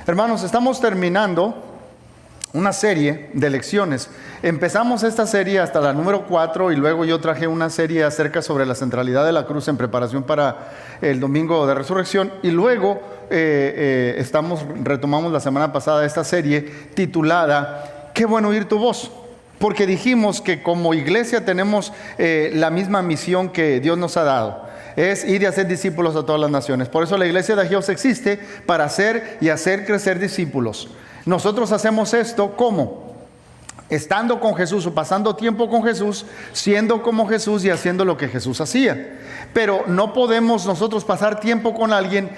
Hermanos, estamos terminando una serie de lecciones. Empezamos esta serie hasta la número 4 y luego yo traje una serie acerca sobre la centralidad de la cruz en preparación para el domingo de resurrección, y luego retomamos la semana pasada esta serie titulada "Qué bueno oír tu voz", porque dijimos que como iglesia tenemos la misma misión que Dios nos ha dado: es ir y hacer discípulos a todas las naciones. Por eso la iglesia de Agios existe, para hacer y hacer crecer discípulos. Nosotros hacemos esto ¿cómo? Estando con Jesús o pasando tiempo con Jesús, siendo como Jesús y haciendo lo que Jesús hacía. Pero no podemos nosotros pasar tiempo con alguien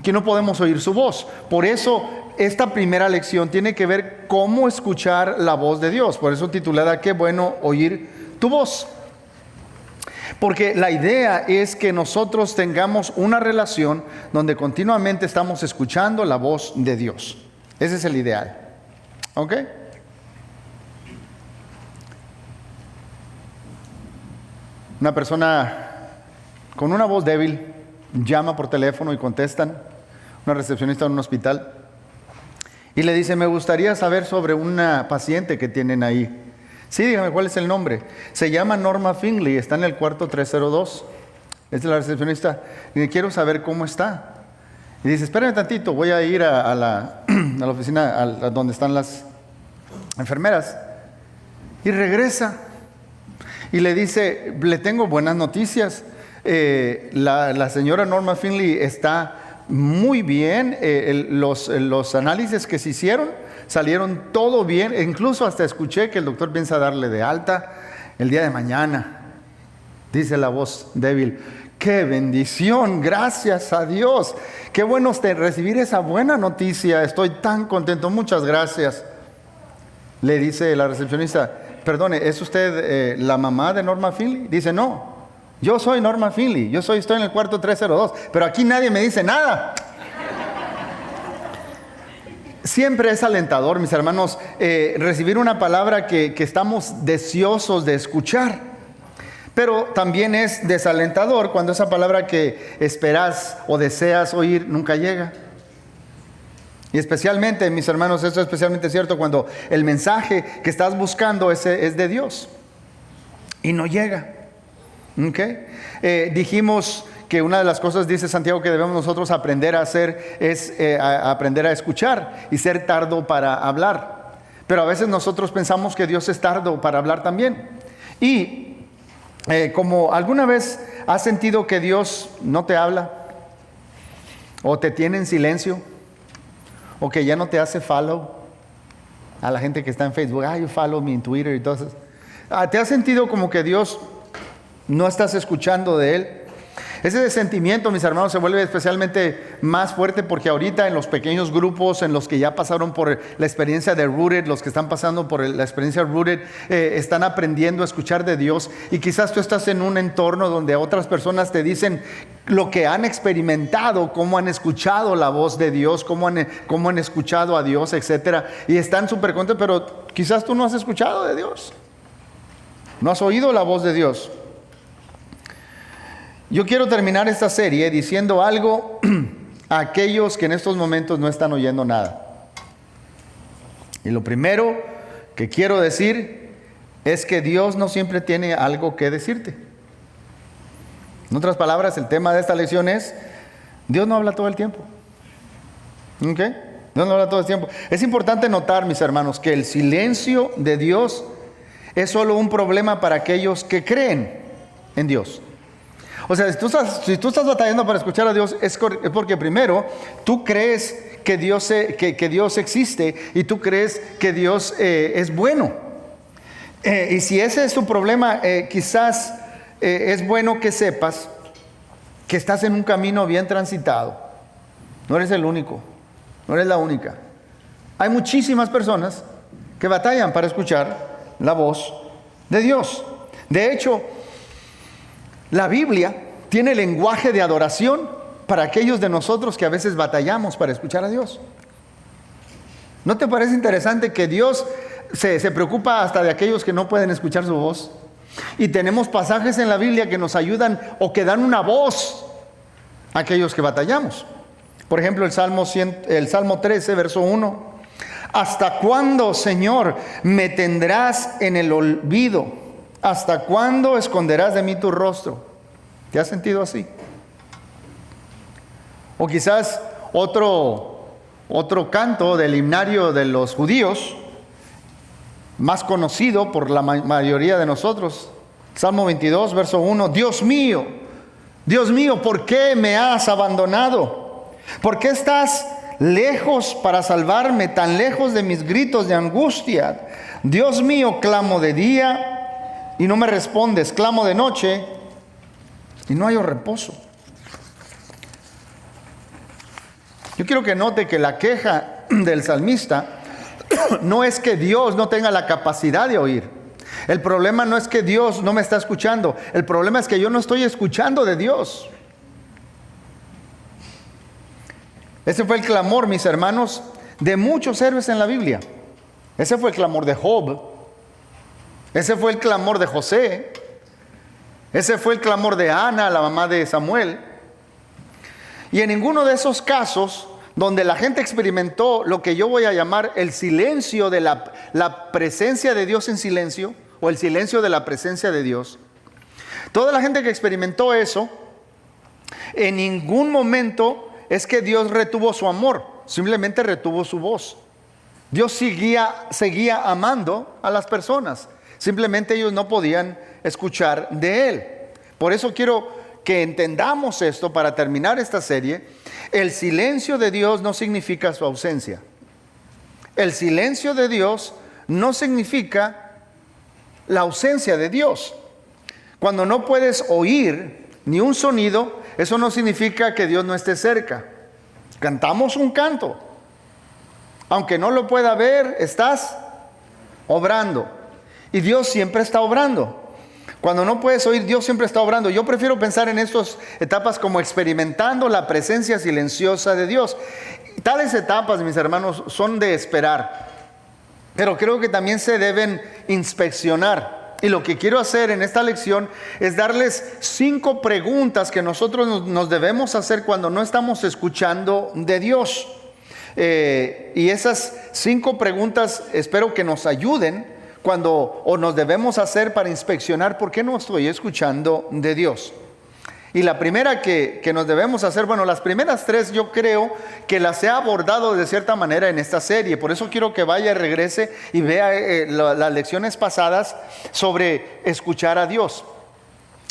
que no podemos oír su voz. Por eso esta primera lección tiene que ver cómo escuchar la voz de Dios. Por eso titulada "Qué bueno oír tu voz". Porque la idea es que nosotros tengamos una relación donde continuamente estamos escuchando la voz de Dios. Ese es el ideal. ¿Ok? Una persona con una voz débil llama por teléfono y contestan, una recepcionista en un hospital, y le dice: me gustaría saber sobre una paciente que tienen ahí. Sí, dígame, ¿cuál es el nombre? Se llama Norma Finley, está en el cuarto 302. Es la recepcionista. Y quiero saber cómo está. Y dice: espérame tantito, voy a ir a la oficina donde están las enfermeras. Y regresa. Y le dice: le tengo buenas noticias. La señora Norma Finley está muy bien. Los análisis que se hicieron salieron todo bien. Incluso hasta escuché que el doctor piensa darle de alta el día de mañana. Dice la voz débil: ¡qué bendición! ¡Gracias a Dios! ¡Qué bueno recibir esa buena noticia! Estoy tan contento, muchas gracias. Le dice la recepcionista: perdone, ¿es usted la mamá de Norma Finley? Dice: no, yo soy Norma Finley, estoy en el cuarto 302, pero aquí nadie me dice nada. Siempre es alentador, mis hermanos, recibir una palabra que estamos deseosos de escuchar. Pero también es desalentador cuando esa palabra que esperas o deseas oír nunca llega. Y especialmente, mis hermanos, esto es especialmente cierto cuando el mensaje que estás buscando es de Dios y no llega. ¿Okay? Dijimos que una de las cosas, dice Santiago, que debemos nosotros aprender a hacer es aprender a escuchar y ser tardo para hablar. Pero a veces nosotros pensamos que Dios es tardo para hablar también. Y como alguna vez has sentido que Dios no te habla, o te tiene en silencio, o que ya no te hace follow a la gente que está en Facebook: you follow me en Twitter, y todo eso. ¿Te has sentido como que Dios no estás escuchando de Él? Ese sentimiento, mis hermanos, se vuelve especialmente más fuerte porque ahorita en los pequeños grupos, en los que ya pasaron por la experiencia de Rooted, los que están pasando por la experiencia Rooted, están aprendiendo a escuchar de Dios. Y quizás tú estás en un entorno donde otras personas te dicen lo que han experimentado, cómo han escuchado la voz de Dios, cómo han escuchado a Dios, etc. Y están súper contentos, pero quizás tú no has escuchado de Dios. No has oído la voz de Dios. Yo quiero terminar esta serie diciendo algo a aquellos que en estos momentos no están oyendo nada. Y lo primero que quiero decir es que Dios no siempre tiene algo que decirte. En otras palabras, el tema de esta lección es: Dios no habla todo el tiempo. ¿Ok? Dios no habla todo el tiempo. Es importante notar, mis hermanos, que el silencio de Dios es solo un problema para aquellos que creen en Dios. O sea, si tú estás batallando para escuchar a Dios, es porque primero tú crees que Dios existe y tú crees que Dios es bueno. Y si ese es tu problema, quizás es bueno que sepas que estás en un camino bien transitado. No eres el único, no eres la única. Hay muchísimas personas que batallan para escuchar la voz de Dios. De hecho, la Biblia tiene lenguaje de adoración para aquellos de nosotros que a veces batallamos para escuchar a Dios. ¿No te parece interesante que Dios se preocupa hasta de aquellos que no pueden escuchar su voz? Y tenemos pasajes en la Biblia que nos ayudan o que dan una voz a aquellos que batallamos. Por ejemplo, el Salmo 13, verso 1. ¿Hasta cuándo, Señor, me tendrás en el olvido? ¿Hasta cuándo esconderás de mí tu rostro? ¿Te has sentido así? O quizás otro canto del himnario de los judíos, más conocido por la mayoría de nosotros. Salmo 22, verso 1. Dios mío, ¿por qué me has abandonado? ¿Por qué estás lejos para salvarme, tan lejos de mis gritos de angustia? Dios mío, clamo de día y no me respondes, clamo de noche y no hallo reposo. Yo quiero que note que la queja del salmista no es que Dios no tenga la capacidad de oír. El problema no es que Dios no me está escuchando. El problema es que yo no estoy escuchando de Dios. Ese fue el clamor, mis hermanos, de muchos héroes en la Biblia. Ese fue el clamor de Job. Ese fue el clamor de José. Ese fue el clamor de Ana, la mamá de Samuel. Y en ninguno de esos casos donde la gente experimentó lo que yo voy a llamar el silencio de la presencia de Dios en silencio, o el silencio de la presencia de Dios, toda la gente que experimentó eso, en ningún momento es que Dios retuvo su amor, simplemente retuvo su voz. Dios seguía amando a las personas, simplemente ellos no podían escuchar de Él. Por eso quiero que entendamos esto para terminar esta serie. El silencio de Dios no significa su ausencia. El silencio de Dios no significa la ausencia de Dios. Cuando no puedes oír ni un sonido, eso no significa que Dios no esté cerca. Cantamos un canto. Aunque no lo pueda ver, estás obrando. Y Dios siempre está obrando. Cuando no puedes oír, Dios siempre está obrando. Yo prefiero pensar en estas etapas como experimentando la presencia silenciosa de Dios. Tales etapas, mis hermanos, son de esperar, pero creo que también se deben inspeccionar. Y lo que quiero hacer en esta lección es darles 5 preguntas que nosotros nos debemos hacer cuando no estamos escuchando de Dios. Y esas 5 preguntas espero que nos ayuden o nos debemos hacer para inspeccionar por qué no estoy escuchando de Dios. Y la primera que nos debemos hacer, bueno, las primeras 3 yo creo que las he abordado de cierta manera en esta serie. Por eso quiero que vaya y regrese y vea las lecciones pasadas sobre escuchar a Dios.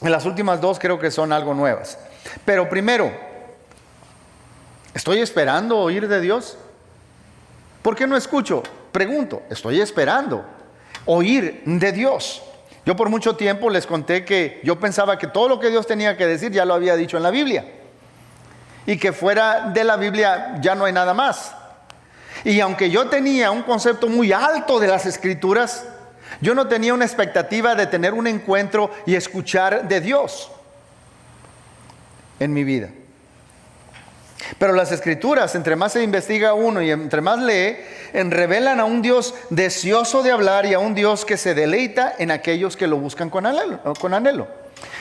En las últimas 2 creo que son algo nuevas. Pero primero, ¿estoy esperando oír de Dios? ¿Por qué no escucho? Pregunto, ¿estoy esperando oír de Dios? Yo por mucho tiempo les conté que yo pensaba que todo lo que Dios tenía que decir ya lo había dicho en la Biblia, y que fuera de la Biblia ya no hay nada más. Y aunque yo tenía un concepto muy alto de las Escrituras, yo no tenía una expectativa de tener un encuentro y escuchar de Dios en mi vida. Pero las Escrituras, entre más se investiga uno y entre más lee, revelan a un Dios deseoso de hablar y a un Dios que se deleita en aquellos que lo buscan con anhelo.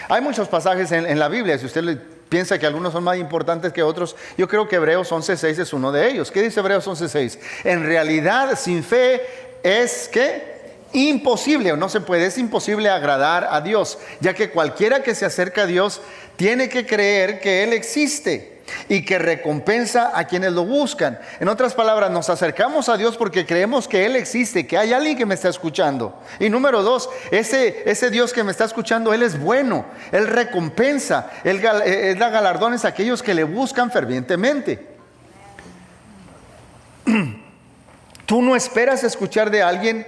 Hay muchos pasajes en la Biblia. Si usted piensa que algunos son más importantes que otros, yo creo que Hebreos 11:6 es uno de ellos. ¿Qué dice Hebreos 11:6? En realidad, sin fe es ¿qué? Imposible, o no se puede, es imposible agradar a Dios, ya que cualquiera que se acerca a Dios tiene que creer que Él existe y que recompensa a quienes lo buscan. En otras palabras, nos acercamos a Dios porque creemos que Él existe, que hay alguien que me está escuchando. Y número 2, ese Dios que me está escuchando, Él es bueno, Él recompensa, Él da galardones a aquellos que le buscan fervientemente. Tú no esperas escuchar de alguien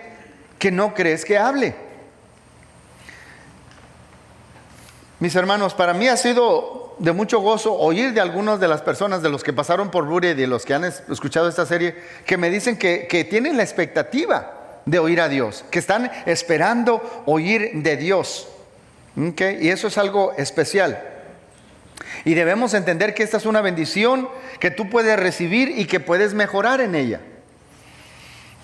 que no crees que hable. Mis hermanos, para mí ha sido de mucho gozo oír de algunas de las personas, de los que pasaron por Ruria y de los que han escuchado esta serie, que me dicen que tienen la expectativa de oír a Dios, que están esperando oír de Dios. ¿Okay? Y eso es algo especial. Y debemos entender que esta es una bendición que tú puedes recibir y que puedes mejorar en ella.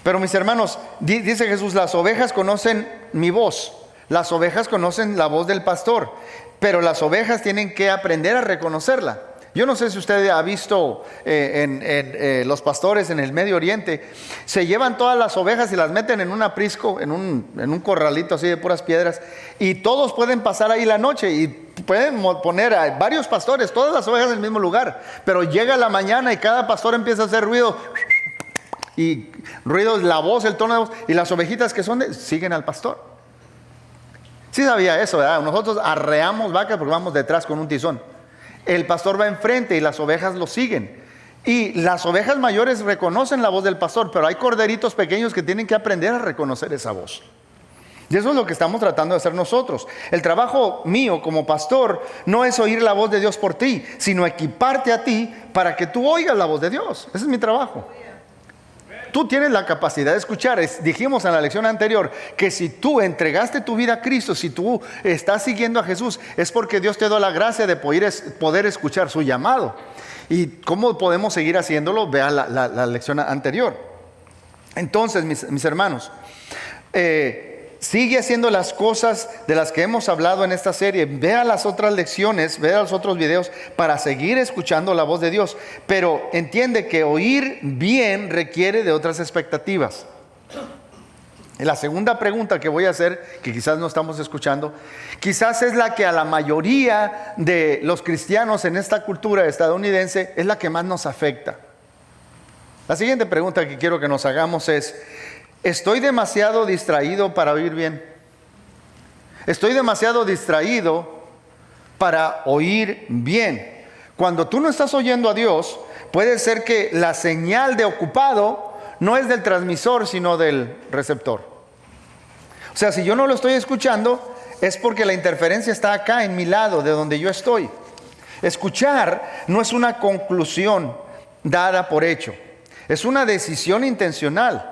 Pero mis hermanos, dice Jesús, las ovejas conocen mi voz, las ovejas conocen la voz del pastor, pero las ovejas tienen que aprender a reconocerla. Yo no sé si usted ha visto los pastores en el Medio Oriente, se llevan todas las ovejas y las meten en un aprisco, en un corralito así de puras piedras, y todos pueden pasar ahí la noche y pueden poner a varios pastores, todas las ovejas en el mismo lugar, pero llega la mañana y cada pastor empieza a hacer ruido, y ruidos, la voz, el tono de voz, y las ovejitas que son siguen al pastor. Sí sabía eso, ¿verdad? Nosotros arreamos vacas porque vamos detrás con un tizón. El pastor va enfrente y las ovejas lo siguen. Y las ovejas mayores reconocen la voz del pastor, pero hay corderitos pequeños que tienen que aprender a reconocer esa voz. Y eso es lo que estamos tratando de hacer nosotros. El trabajo mío como pastor no es oír la voz de Dios por ti, sino equiparte a ti para que tú oigas la voz de Dios. Ese es mi trabajo. Tú tienes la capacidad de escuchar. Dijimos en la lección anterior que si tú entregaste tu vida a Cristo, si tú estás siguiendo a Jesús, es porque Dios te dio la gracia de poder escuchar su llamado. ¿Y cómo podemos seguir haciéndolo? Vea la lección anterior. Entonces, mis hermanos, sigue haciendo las cosas de las que hemos hablado en esta serie. Vea las otras lecciones, vea los otros videos para seguir escuchando la voz de Dios. Pero entiende que oír bien requiere de otras expectativas. La segunda pregunta que voy a hacer, que quizás no estamos escuchando, quizás es la que a la mayoría de los cristianos en esta cultura estadounidense es la que más nos afecta. La siguiente pregunta que quiero que nos hagamos es: ¿estoy demasiado distraído para oír bien? ¿Estoy demasiado distraído para oír bien? Cuando tú no estás oyendo a Dios, puede ser que la señal de ocupado no es del transmisor, sino del receptor. O sea, si yo no lo estoy escuchando, es porque la interferencia está acá en mi lado, de donde yo estoy. Escuchar no es una conclusión dada por hecho, es una decisión intencional.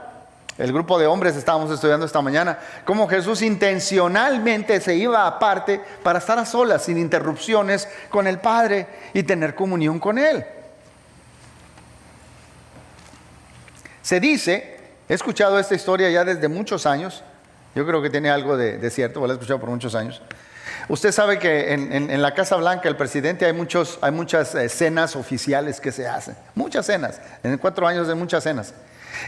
El grupo de hombres estábamos estudiando esta mañana cómo Jesús intencionalmente se iba aparte para estar a solas, sin interrupciones con el Padre y tener comunión con Él. Se dice, he escuchado esta historia ya desde muchos años, yo creo que tiene algo de cierto, lo he escuchado por muchos años. Usted sabe que en la Casa Blanca, el presidente, hay muchas cenas oficiales que se hacen, muchas cenas, en 4 años de muchas cenas.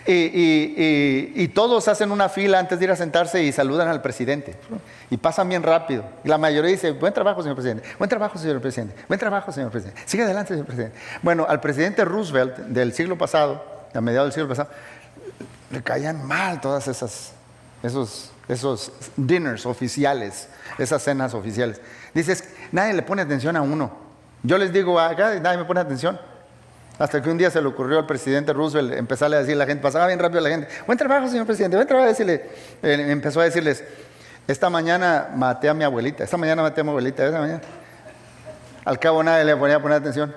Y todos hacen una fila antes de ir a sentarse y saludan al presidente. Y pasan bien rápido. Y la mayoría dice: buen trabajo, señor presidente. Buen trabajo, señor presidente. Buen trabajo, señor presidente. Sigue adelante, señor presidente. Bueno, al presidente Roosevelt del siglo pasado, a mediados del siglo pasado, le caían mal todas esos dinners oficiales, esas cenas oficiales. Dices, nadie le pone atención a uno. Yo les digo acá, nadie me pone atención. Hasta que un día se le ocurrió al presidente Roosevelt empezarle a decir a la gente, pasaba bien rápido a la gente: buen trabajo, señor presidente, buen trabajo. Empezó a decirles: esta mañana maté a mi abuelita, esta mañana. Al cabo nadie le ponía a poner atención.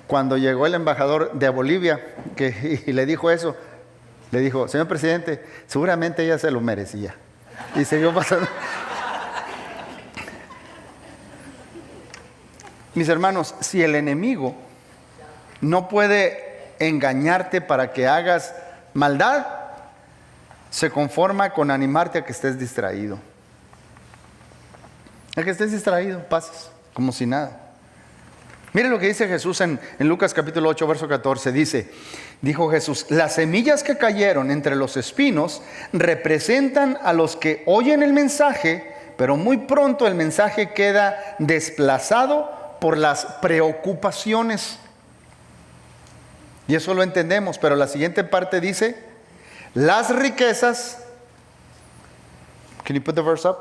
Cuando llegó el embajador de Bolivia y le dijo eso, le dijo: señor presidente, seguramente ella se lo merecía. Y siguió pasando. Mis hermanos, si el enemigo no puede engañarte para que hagas maldad, se conforma con animarte a que estés distraído. A que estés distraído, pases como si nada. Mire lo que dice Jesús en Lucas capítulo 8, verso 14. Dijo Jesús: las semillas que cayeron entre los espinos representan a los que oyen el mensaje, pero muy pronto el mensaje queda desplazado por las preocupaciones. Y eso lo entendemos, pero la siguiente parte dice: las riquezas, can you put the verse up?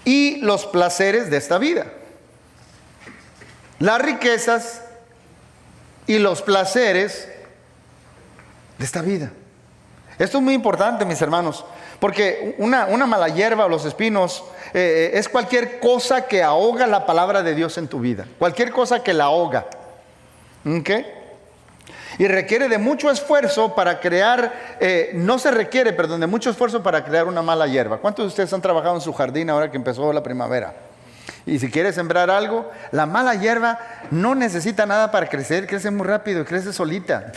Y los placeres de esta vida. Las riquezas y los placeres de esta vida. Esto es muy importante, mis hermanos, porque una mala hierba o los espinos es cualquier cosa que ahoga la palabra de Dios en tu vida. Cualquier cosa que la ahoga. ¿Okay? Y requiere de mucho esfuerzo para crear, de mucho esfuerzo para crear una mala hierba. ¿Cuántos de ustedes han trabajado en su jardín ahora que empezó la primavera? Y si quieres sembrar algo, la mala hierba no necesita nada para crecer, crece muy rápido y crece solita.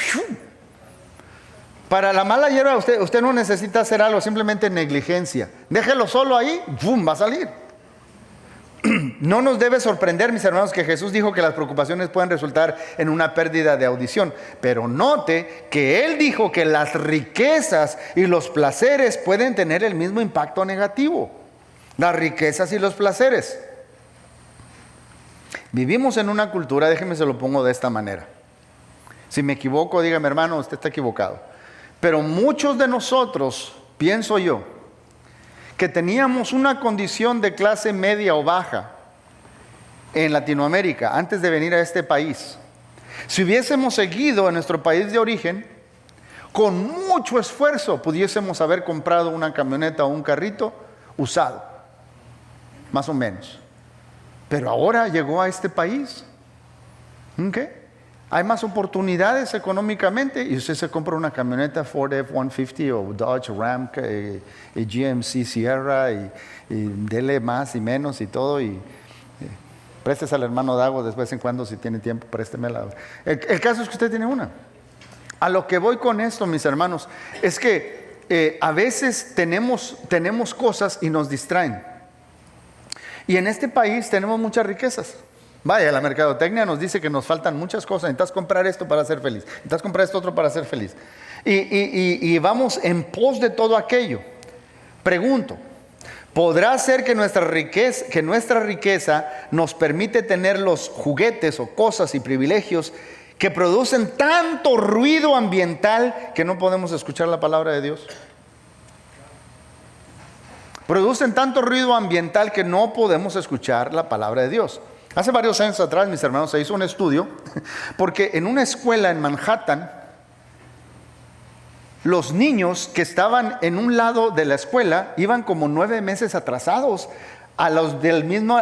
Para la mala hierba usted no necesita hacer algo, simplemente negligencia. Déjelo solo ahí, ¡bum!, va a salir. No nos debe sorprender, mis hermanos, que Jesús dijo que las preocupaciones pueden resultar en una pérdida de audición. Pero note que Él dijo que las riquezas y los placeres pueden tener el mismo impacto negativo. Las riquezas y los placeres. Vivimos en una cultura, déjeme se lo pongo de esta manera. Si me equivoco, dígame, hermano, usted está equivocado. Pero muchos de nosotros, pienso yo, que teníamos una condición de clase media o baja en Latinoamérica antes de venir a este país. Si hubiésemos seguido en nuestro país de origen, con mucho esfuerzo pudiésemos haber comprado una camioneta o un carrito usado, más o menos. Pero ahora llegó a este país. ¿Qué? Hay más oportunidades económicamente y usted se compra una camioneta Ford F-150 o Dodge Ram, GMC Sierra y dele más y menos y todo y prestes al hermano Dago de vez en cuando si tiene tiempo, préstemela. El caso es que usted tiene una. A lo que voy con esto, mis hermanos, es que a veces tenemos cosas y nos distraen. Y en este país tenemos muchas riquezas. Vaya, la mercadotecnia nos dice que nos faltan muchas cosas. Necesitas comprar esto para ser feliz. Necesitas comprar esto otro para ser feliz. Y vamos en pos de todo aquello. Pregunto, ¿podrá ser que nuestra riqueza nos permite tener los juguetes o cosas y privilegios que producen tanto ruido ambiental que no podemos escuchar la palabra de Dios? Producen tanto ruido ambiental que no podemos escuchar la palabra de Dios. Hace varios años atrás, mis hermanos, se hizo un estudio porque en una escuela en Manhattan, los niños que estaban en un lado de la escuela iban como 9 meses atrasados a los del mismo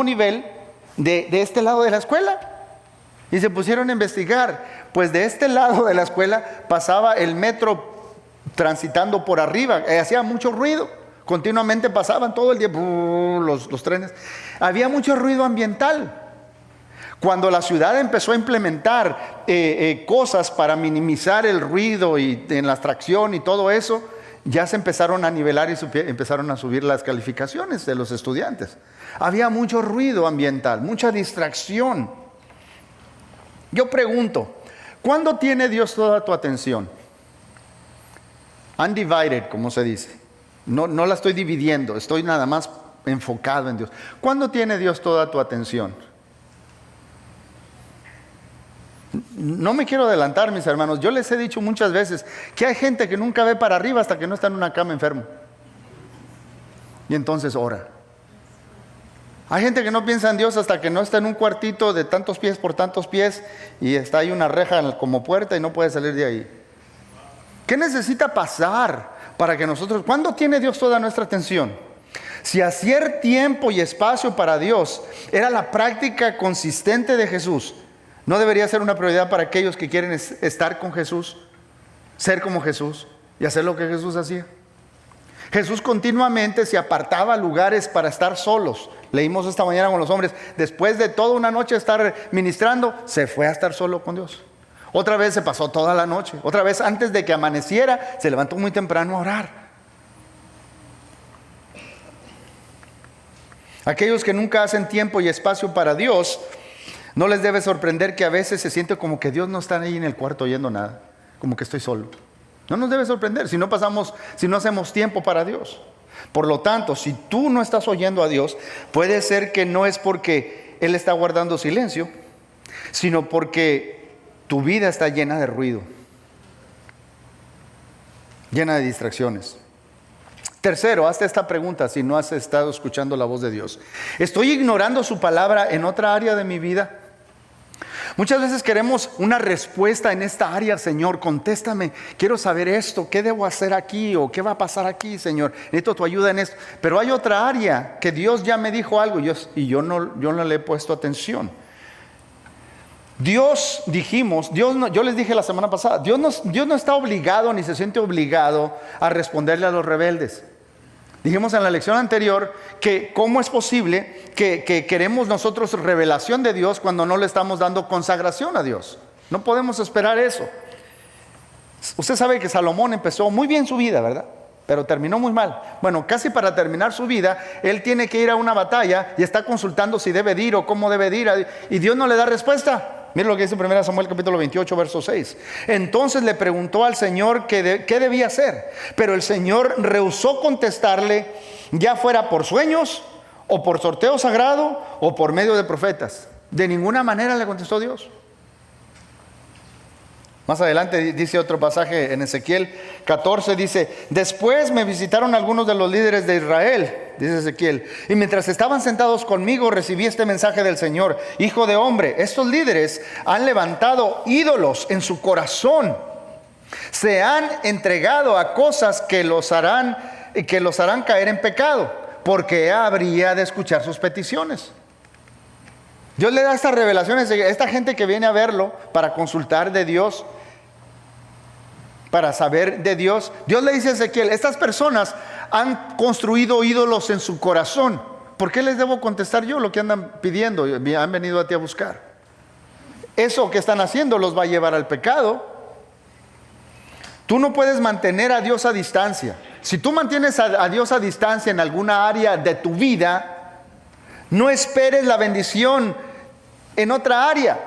nivel de este lado de la escuela. Y se pusieron a investigar. Pues de este lado de la escuela pasaba el metro transitando por arriba, hacía mucho ruido. Continuamente pasaban todo el día los trenes. Había mucho ruido ambiental. Cuando la ciudad empezó a implementar cosas para minimizar el ruido y en la tracción y todo eso, ya se empezaron a nivelar y empezaron a subir las calificaciones de los estudiantes. Había mucho ruido ambiental, mucha distracción. Yo pregunto, ¿cuándo tiene Dios toda tu atención? Undivided, como se dice. No la estoy dividiendo, estoy nada más enfocado en Dios. ¿Cuándo tiene Dios toda tu atención? No me quiero adelantar, mis hermanos. Yo les he dicho muchas veces que hay gente que nunca ve para arriba hasta que no está en una cama enfermo. Y entonces ora. Hay gente que no piensa en Dios hasta que no está en un cuartito de tantos pies por tantos pies y está ahí una reja como puerta y no puede salir de ahí. ¿Qué necesita pasar para que nosotros... ¿Cuándo tiene Dios toda nuestra atención? Si hacer tiempo y espacio para Dios era la práctica consistente de Jesús, ¿no debería ser una prioridad para aquellos que quieren estar con Jesús, ser como Jesús y hacer lo que Jesús hacía? Jesús continuamente se apartaba a lugares para estar solos. Leímos esta mañana con los hombres, después de toda una noche estar ministrando, se fue a estar solo con Dios. Otra vez se pasó toda la noche. Otra vez antes de que amaneciera, se levantó muy temprano a orar. Aquellos que nunca hacen tiempo y espacio para Dios, no les debe sorprender que a veces se siente como que Dios no está ahí en el cuarto oyendo nada, como que estoy solo. No nos debe sorprender si no hacemos tiempo para Dios. Por lo tanto, si tú no estás oyendo a Dios, puede ser que no es porque Él está guardando silencio, sino porque tu vida está llena de ruido, llena de distracciones. Tercero, hazte esta pregunta si no has estado escuchando la voz de Dios. ¿Estoy ignorando su palabra en otra área de mi vida? Muchas veces queremos una respuesta en esta área. Señor, contéstame, quiero saber esto, ¿qué debo hacer aquí? ¿O qué va a pasar aquí, Señor? Necesito tu ayuda en esto. Pero hay otra área que Dios ya me dijo algo y yo no le he puesto atención. Dios, yo les dije la semana pasada, Dios no está obligado ni se siente obligado a responderle a los rebeldes. Dijimos en la lección anterior que cómo es posible que queremos nosotros revelación de Dios cuando no le estamos dando consagración a Dios. No podemos esperar eso. Usted sabe que Salomón empezó muy bien su vida, ¿verdad? pero terminó muy mal. Bueno, casi para terminar su vida, él tiene que ir a una batalla y está consultando si debe de ir o cómo debe de ir, y Dios no le da respuesta. Mira lo que dice 1 Samuel capítulo 28, verso 6. Entonces le preguntó al Señor qué debía hacer, pero el Señor rehusó contestarle, ya fuera por sueños, o por sorteo sagrado, o por medio de profetas. De ninguna manera le contestó Dios. Más adelante dice otro pasaje en Ezequiel 14, dice: después me visitaron algunos de los líderes de Israel, dice Ezequiel, y mientras estaban sentados conmigo recibí este mensaje del Señor: hijo de hombre, estos líderes han levantado ídolos en su corazón, se han entregado a cosas que los harán caer en pecado, porque habría de escuchar sus peticiones. Dios le da estas revelaciones a esta gente que viene a verlo para consultar de Dios, para saber de Dios. Dios le dice a Ezequiel: estas personas han construido ídolos en su corazón. ¿Por qué les debo contestar yo lo que andan pidiendo? Han venido a ti a buscar. Eso que están haciendo los va a llevar al pecado. Tú no puedes mantener a Dios a distancia. Si tú mantienes a Dios a distancia en alguna área de tu vida, no esperes la bendición en otra área.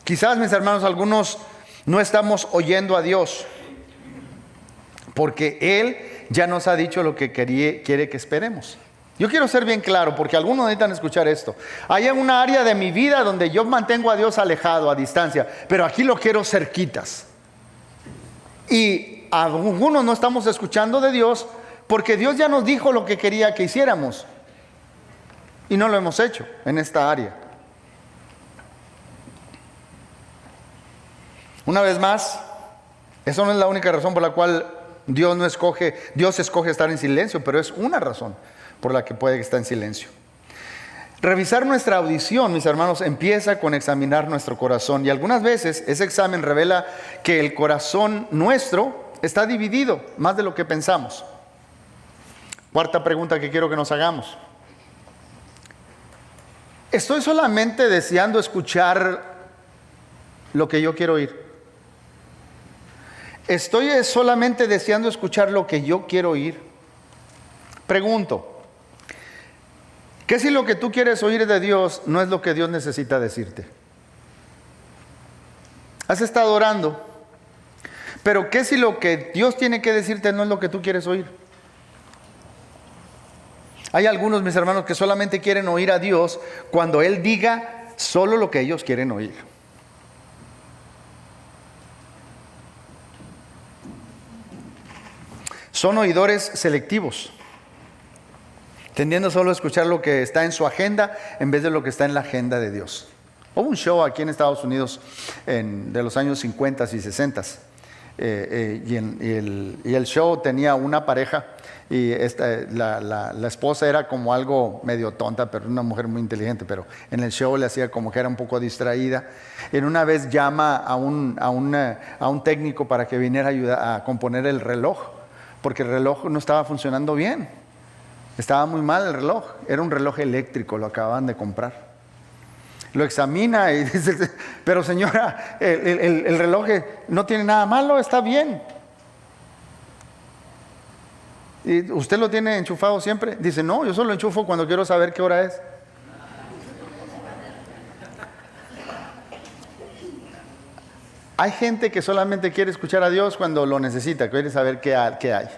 Quizás, mis hermanos, algunos no estamos oyendo a Dios porque Él ya nos ha dicho lo que quiere que esperemos. Yo quiero ser bien claro, porque algunos necesitan escuchar esto. Hay una área de mi vida donde yo mantengo a Dios alejado, a distancia, pero aquí lo quiero cerquitas. Y algunos no estamos escuchando de Dios porque Dios ya nos dijo lo que quería que hiciéramos y no lo hemos hecho en esta área. Una vez más, eso no es la única razón por la cual Dios escoge estar en silencio, pero es una razón por la que puede estar en silencio. Revisar nuestra audición, mis hermanos, empieza con examinar nuestro corazón, y algunas veces ese examen revela que el corazón nuestro está dividido más de lo que pensamos. Cuarta pregunta que quiero que nos hagamos: ¿estoy solamente deseando escuchar lo que yo quiero oír? ¿Estoy solamente deseando escuchar lo que yo quiero oír? Pregunto: ¿qué si lo que tú quieres oír de Dios no es lo que Dios necesita decirte? Has estado orando, pero ¿qué si lo que Dios tiene que decirte no es lo que tú quieres oír? Hay algunos, mis hermanos, que solamente quieren oír a Dios cuando Él diga solo lo que ellos quieren oír. Son oidores selectivos, tendiendo solo a escuchar lo que está en su agenda en vez de lo que está en la agenda de Dios. Hubo un show aquí en Estados Unidos de los años 50 y 60 y el show tenía una pareja y la esposa era como algo medio tonta, pero una mujer muy inteligente, pero en el show le hacía como que era un poco distraída. En una vez llama a un técnico para que viniera a ayudar a componer el reloj, porque el reloj no estaba funcionando bien. Estaba muy mal el reloj. Era un reloj eléctrico, lo acababan de comprar. Lo examina y dice: pero señora, el reloj no tiene nada malo, está bien. ¿Y usted lo tiene enchufado siempre? Dice: no, yo solo enchufo cuando quiero saber qué hora es. Hay gente que solamente quiere escuchar a Dios cuando lo necesita, quiere saber qué hay.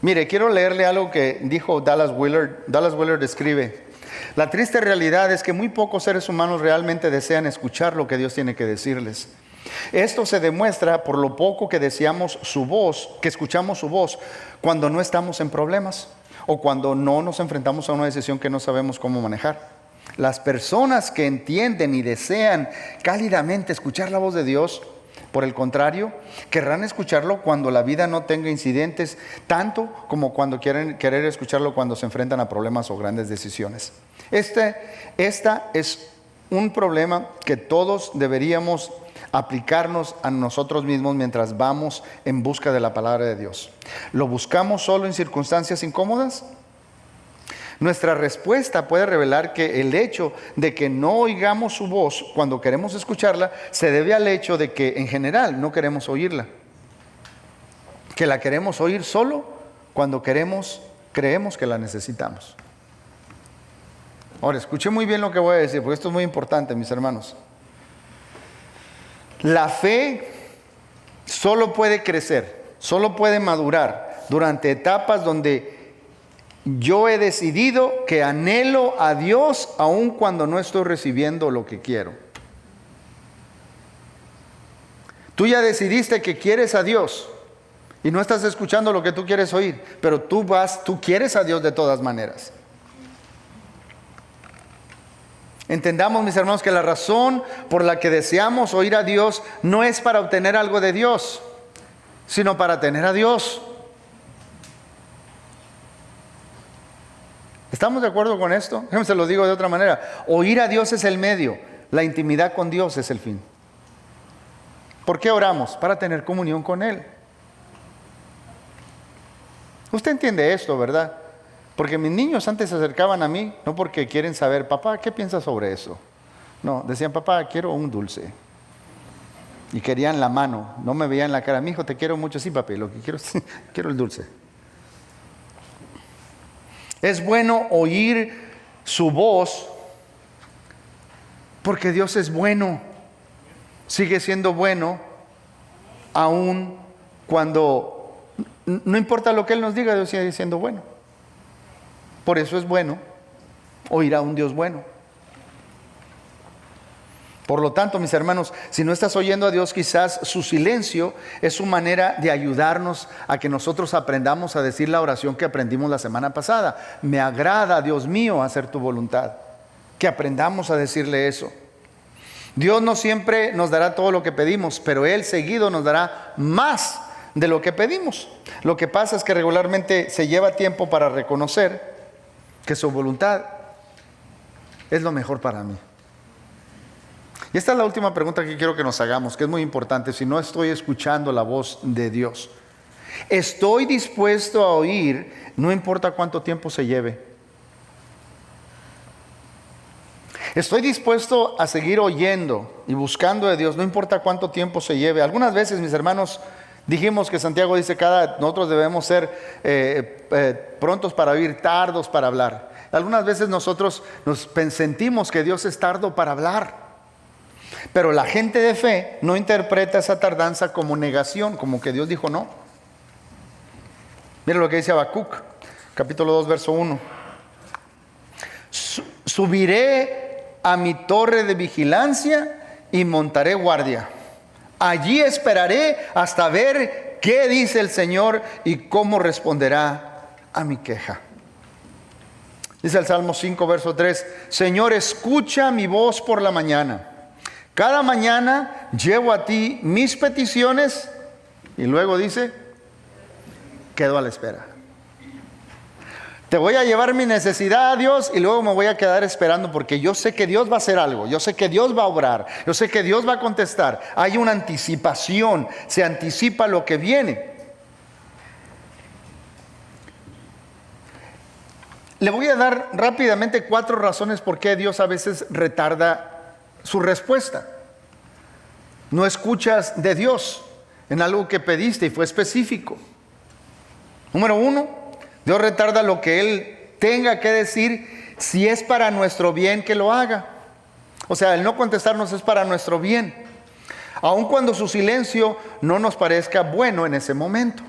Mire, quiero leerle algo que dijo Dallas Willard. Dallas Willard escribe: la triste realidad es que muy pocos seres humanos realmente desean escuchar lo que Dios tiene que decirles. Esto se demuestra por lo poco que deseamos su voz, que escuchamos su voz cuando no estamos en problemas o cuando no nos enfrentamos a una decisión que no sabemos cómo manejar. Las personas que entienden y desean cálidamente escuchar la voz de Dios, por el contrario, querrán escucharlo cuando la vida no tenga incidentes, tanto como cuando querer escucharlo cuando se enfrentan a problemas o grandes decisiones. Esta es un problema que todos deberíamos aplicarnos a nosotros mismos mientras vamos en busca de la palabra de Dios. ¿Lo buscamos solo en circunstancias incómodas? Nuestra respuesta puede revelar que el hecho de que no oigamos su voz cuando queremos escucharla se debe al hecho de que en general no queremos oírla. Que la queremos oír solo cuando creemos que la necesitamos. Ahora, escuche muy bien lo que voy a decir, porque esto es muy importante, mis hermanos. La fe solo puede crecer, solo puede madurar durante etapas donde yo he decidido que anhelo a Dios aun cuando no estoy recibiendo lo que quiero. Tú ya decidiste que quieres a Dios y no estás escuchando lo que tú quieres oír, pero tú quieres a Dios de todas maneras. Entendamos, mis hermanos, que la razón por la que deseamos oír a Dios no es para obtener algo de Dios, sino para tener a Dios. ¿Estamos de acuerdo con esto? Déjenme se lo digo de otra manera. Oír a Dios es el medio, la intimidad con Dios es el fin. ¿Por qué oramos? Para tener comunión con Él. Usted entiende esto, ¿verdad? Porque mis niños antes se acercaban a mí, no porque quieren saber, papá, ¿qué piensas sobre eso? No, decían, papá, quiero un dulce. Y querían la mano, no me veían la cara. Mi hijo, te quiero mucho, sí, papi, lo que quiero es, quiero el dulce. Es bueno oír su voz porque Dios es bueno. Sigue siendo bueno aun cuando no importa lo que Él nos diga, Dios sigue siendo bueno. Por eso es bueno oír a un Dios bueno. Por lo tanto, mis hermanos, si no estás oyendo a Dios, quizás su silencio es su manera de ayudarnos a que nosotros aprendamos a decir la oración que aprendimos la semana pasada. Me agrada, Dios mío, hacer tu voluntad. Que aprendamos a decirle eso. Dios no siempre nos dará todo lo que pedimos, pero Él seguido nos dará más de lo que pedimos. Lo que pasa es que regularmente se lleva tiempo para reconocer que su voluntad es lo mejor para mí. Y esta es la última pregunta que quiero que nos hagamos, que es muy importante. Si no estoy escuchando la voz de Dios, ¿estoy dispuesto a oír, no importa cuánto tiempo se lleve? ¿Estoy dispuesto a seguir oyendo y buscando de Dios, no importa cuánto tiempo se lleve? Algunas veces, mis hermanos, dijimos que Santiago dice nosotros debemos ser prontos para oír, tardos para hablar. Algunas veces nosotros sentimos que Dios es tardo para hablar. Pero la gente de fe no interpreta esa tardanza como negación, como que Dios dijo no. Mira lo que dice Habacuc, capítulo 2, verso 1. Subiré a mi torre de vigilancia y montaré guardia. Allí esperaré hasta ver qué dice el Señor y cómo responderá a mi queja. Dice el Salmo 5, verso 3. Señor, escucha mi voz por la mañana. Cada mañana llevo a ti mis peticiones y luego dice, quedo a la espera. Te voy a llevar mi necesidad a Dios y luego me voy a quedar esperando porque yo sé que Dios va a hacer algo, yo sé que Dios va a obrar, yo sé que Dios va a contestar. Hay una anticipación, se anticipa lo que viene. Le voy a dar rápidamente 4 razones por qué Dios a veces retarda su respuesta. No escuchas de Dios en algo que pediste y fue específico. Número 1, Dios retarda lo que Él tenga que decir si es para nuestro bien que lo haga. O sea, el no contestarnos es para nuestro bien, aun cuando su silencio no nos parezca bueno en ese momento.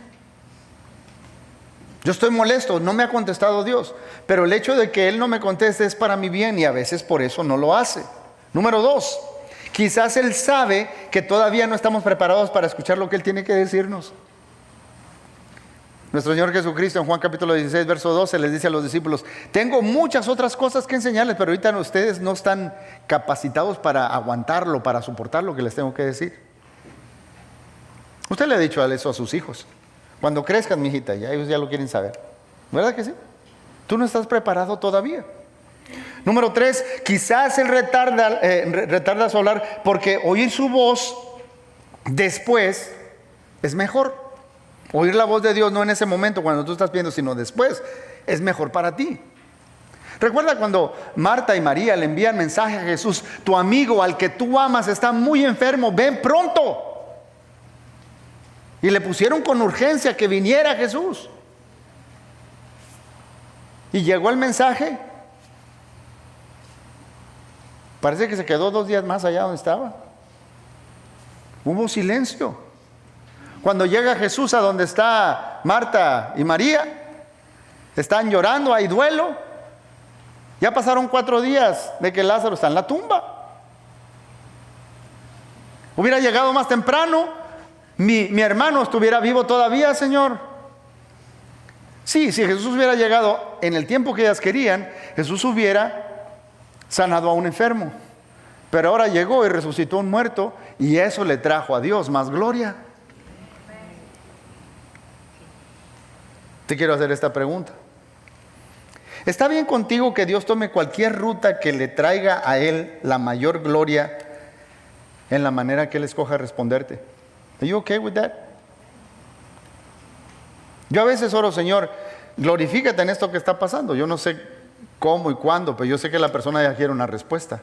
Yo estoy molesto, no me ha contestado Dios, pero el hecho de que Él no me conteste es para mi bien y a veces por eso no lo hace. Número 2, quizás Él sabe que todavía no estamos preparados para escuchar lo que Él tiene que decirnos. Nuestro Señor Jesucristo en Juan capítulo 16, verso 12 les dice a los discípulos, tengo muchas otras cosas que enseñarles, pero ahorita ustedes no están capacitados para aguantarlo, para soportar lo que les tengo que decir. Usted le ha dicho eso a sus hijos. Cuando crezcan, mijita, ya ellos ya lo quieren saber. ¿Verdad que sí? Tú no estás preparado todavía. Número 3, quizás Él retarda su hablar porque oír su voz después es mejor. Oír la voz de Dios no en ese momento cuando tú estás viendo, sino después es mejor para ti. Recuerda cuando Marta y María le envían mensaje a Jesús: tu amigo al que tú amas está muy enfermo, ven pronto. Y le pusieron con urgencia que viniera Jesús. Y llegó el mensaje. Parece que se quedó 2 días más allá donde estaba. Hubo silencio. Cuando llega Jesús a donde está Marta y María, están llorando, hay duelo. Ya pasaron 4 días de que Lázaro está en la tumba. Hubiera llegado más temprano, mi hermano estuviera vivo todavía, Señor. Sí, si Jesús hubiera llegado en el tiempo que ellas querían, Jesús hubiera sanado a un enfermo. Pero ahora llegó y resucitó a un muerto, y eso le trajo a Dios más gloria. Te quiero hacer esta pregunta. ¿Está bien contigo que Dios tome cualquier ruta que le traiga a Él la mayor gloria en la manera que Él escoja responderte? ¿Are you okay with that? Yo a veces oro: Señor, glorifícate en esto que está pasando. Yo no sé cómo y cuándo, pero yo sé que la persona ya quiere una respuesta.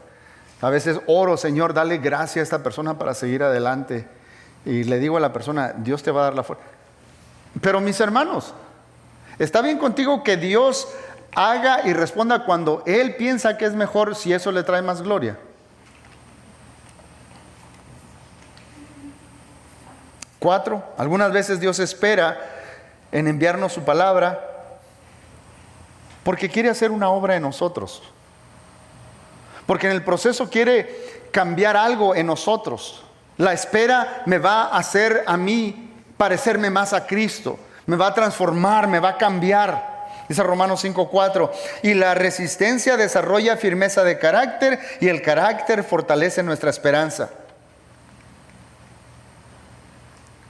A veces oro: Señor, dale gracia a esta persona para seguir adelante. Y le digo a la persona: Dios te va a dar la fuerza. Pero mis hermanos, ¿está bien contigo que Dios haga y responda cuando Él piensa que es mejor, si eso le trae más gloria? 4, algunas veces Dios espera en enviarnos su palabra porque quiere hacer una obra en nosotros. Porque en el proceso quiere cambiar algo en nosotros. La espera me va a hacer a mí parecerme más a Cristo. Me va a transformar, me va a cambiar. Dice Romanos 5:4. Y la resistencia desarrolla firmeza de carácter, y el carácter fortalece nuestra esperanza.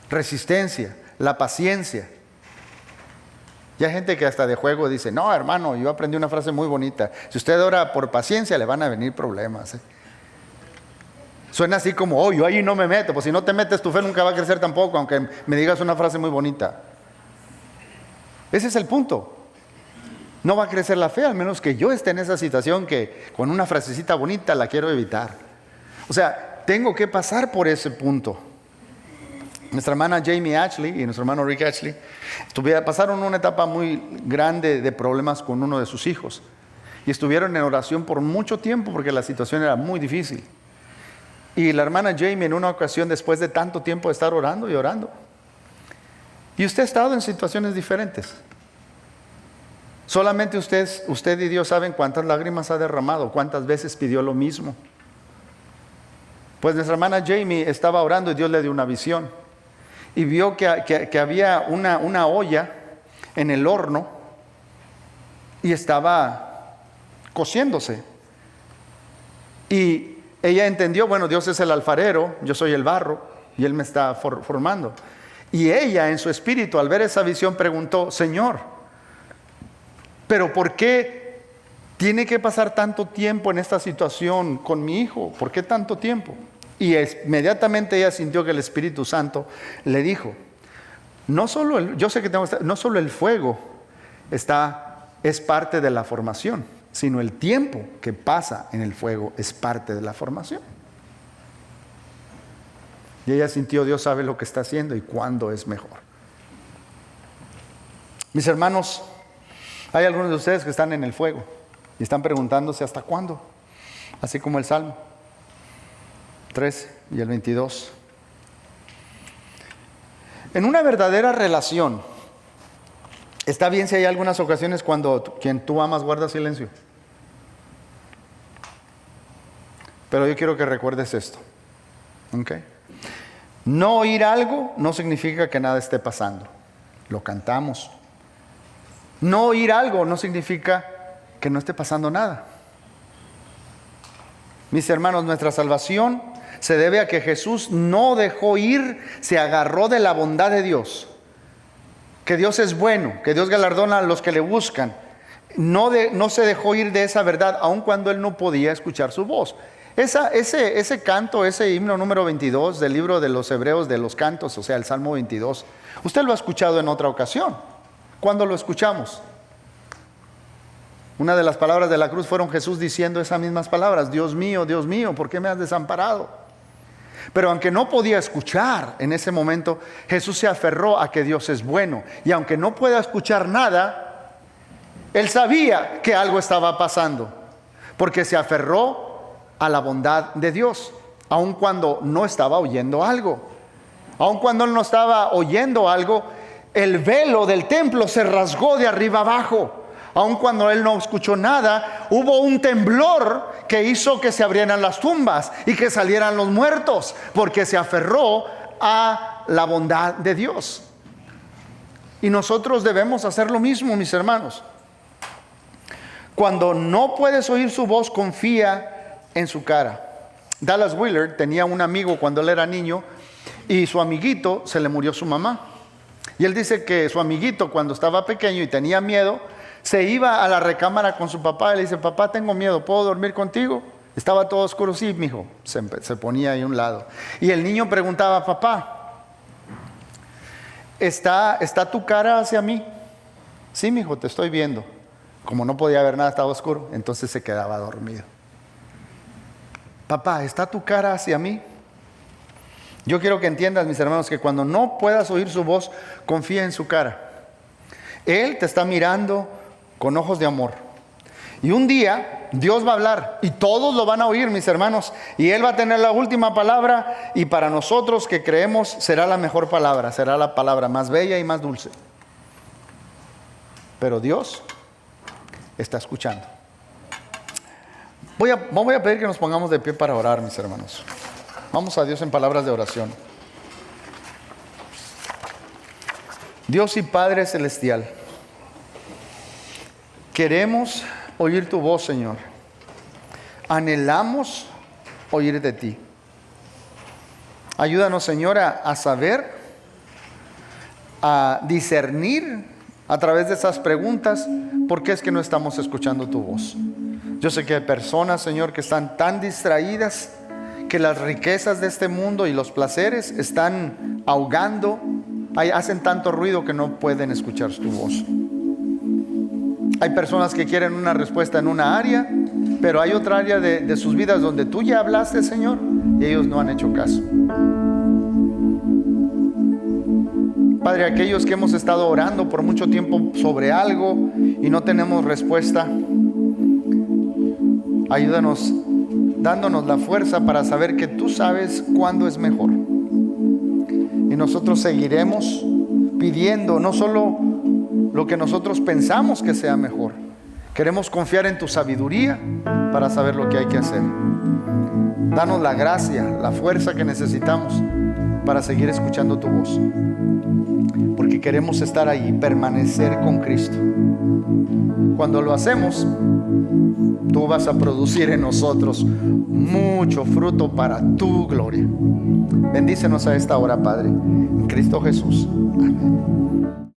Resistencia, la paciencia. Y hay gente que hasta de juego dice: no, hermano, yo aprendí una frase muy bonita: si usted ora por paciencia, le van a venir problemas. Suena así como: oh, yo ahí no me meto. Pues si no te metes, tu fe nunca va a crecer tampoco, aunque me digas una frase muy bonita. Ese es el punto. No va a crecer la fe, al menos que yo esté en esa situación que con una frasecita bonita la quiero evitar. O sea, tengo que pasar por ese punto. Nuestra hermana Jamie Ashley y nuestro hermano Rick Ashley pasaron una etapa muy grande de problemas con uno de sus hijos. Y estuvieron en oración por mucho tiempo porque la situación era muy difícil. Y la hermana Jamie, en una ocasión, después de tanto tiempo de estar orando y orando. Y usted ha estado en situaciones diferentes. Solamente usted y Dios saben cuántas lágrimas ha derramado, cuántas veces pidió lo mismo. Pues nuestra hermana Jamie estaba orando y Dios le dio una visión. Y vio que había una olla en el horno y estaba cociéndose. Y ella entendió: bueno, Dios es el alfarero, yo soy el barro y Él me está formando. Y ella, en su espíritu, al ver esa visión, preguntó: Señor, ¿pero por qué tiene que pasar tanto tiempo en esta situación con mi hijo? ¿Por qué tanto tiempo? Y inmediatamente ella sintió que el Espíritu Santo le dijo: no solo no solo el fuego es parte de la formación, sino el tiempo que pasa en el fuego es parte de la formación. Y ella sintió: Dios sabe lo que está haciendo y cuándo es mejor. Mis hermanos, hay algunos de ustedes que están en el fuego y están preguntándose: ¿hasta cuándo? Así como el Salmo 3 y el 22. En una verdadera relación, ¿está bien si hay algunas ocasiones cuando quien tú amas guarda silencio? Pero yo quiero que recuerdes esto. ¿Okay? No oír algo no significa que nada esté pasando. Lo cantamos. No oír algo no significa que no esté pasando nada. Mis hermanos, nuestra salvación se debe a que Jesús no dejó ir, se agarró de la bondad de Dios. Que Dios es bueno, que Dios galardona a los que le buscan. No se dejó ir de esa verdad, aun cuando Él no podía escuchar su voz. Ese canto, ese himno número 22 del libro de los Hebreos de los Cantos, o sea, el Salmo 22, usted lo ha escuchado en otra ocasión. ¿Cuándo lo escuchamos? Una de las palabras de la cruz fueron Jesús diciendo esas mismas palabras: Dios mío, ¿por qué me has desamparado? Pero aunque no podía escuchar en ese momento, Jesús se aferró a que Dios es bueno. Y aunque no pueda escuchar nada, él sabía que algo estaba pasando, porque se aferró a la bondad de Dios, aun cuando no estaba oyendo algo. Aun cuando él no estaba oyendo algo, el velo del templo se rasgó de arriba abajo. Aun cuando él no escuchó nada, hubo un temblor que hizo que se abrieran las tumbas y que salieran los muertos, porque se aferró a la bondad de Dios. Y nosotros debemos hacer lo mismo, mis hermanos. Cuando no puedes oír su voz, confía en su cara. Dallas Willard tenía un amigo cuando él era niño, y su amiguito se le murió su mamá. Y él dice que su amiguito, cuando estaba pequeño y tenía miedo, se iba a la recámara con su papá y le dice: papá, tengo miedo, ¿puedo dormir contigo? Estaba todo oscuro. Sí, mijo. Se ponía ahí a un lado. Y el niño preguntaba: papá, ¿está tu cara hacia mí? Sí, mijo, te estoy viendo. Como no podía ver nada, estaba oscuro, entonces se quedaba dormido. Papá, ¿está tu cara hacia mí? Yo quiero que entiendas, mis hermanos, que cuando no puedas oír su voz, confía en su cara. Él te está mirando con ojos de amor. Y un día Dios va a hablar y todos lo van a oír, mis hermanos. Y Él va a tener la última palabra, y para nosotros que creemos será la mejor palabra, será la palabra más bella y más dulce. Pero Dios está escuchando. Voy a pedir que nos pongamos de pie para orar, mis hermanos. Vamos a Dios en palabras de oración. Dios y Padre Celestial, queremos oír tu voz, Señor. Anhelamos oír de ti. Ayúdanos, Señor, a saber, a discernir a través de esas preguntas por qué es que no estamos escuchando tu voz. Yo sé que hay personas, Señor, que están tan distraídas que las riquezas de este mundo y los placeres están ahogando, hacen tanto ruido que no pueden escuchar tu voz. Hay personas que quieren una respuesta en una área, pero hay otra área de sus vidas donde tú ya hablaste, Señor, y ellos no han hecho caso. Padre, aquellos que hemos estado orando por mucho tiempo sobre algo y no tenemos respuesta, ayúdanos dándonos la fuerza para saber que tú sabes cuándo es mejor. Y nosotros seguiremos pidiendo no solo lo que nosotros pensamos que sea mejor. Queremos confiar en tu sabiduría para saber lo que hay que hacer. Danos la gracia, la fuerza que necesitamos para seguir escuchando tu voz. Porque queremos estar ahí, permanecer con Cristo. Cuando lo hacemos, tú vas a producir en nosotros mucho fruto para tu gloria. Bendícenos a esta hora, Padre, en Cristo Jesús. Amén.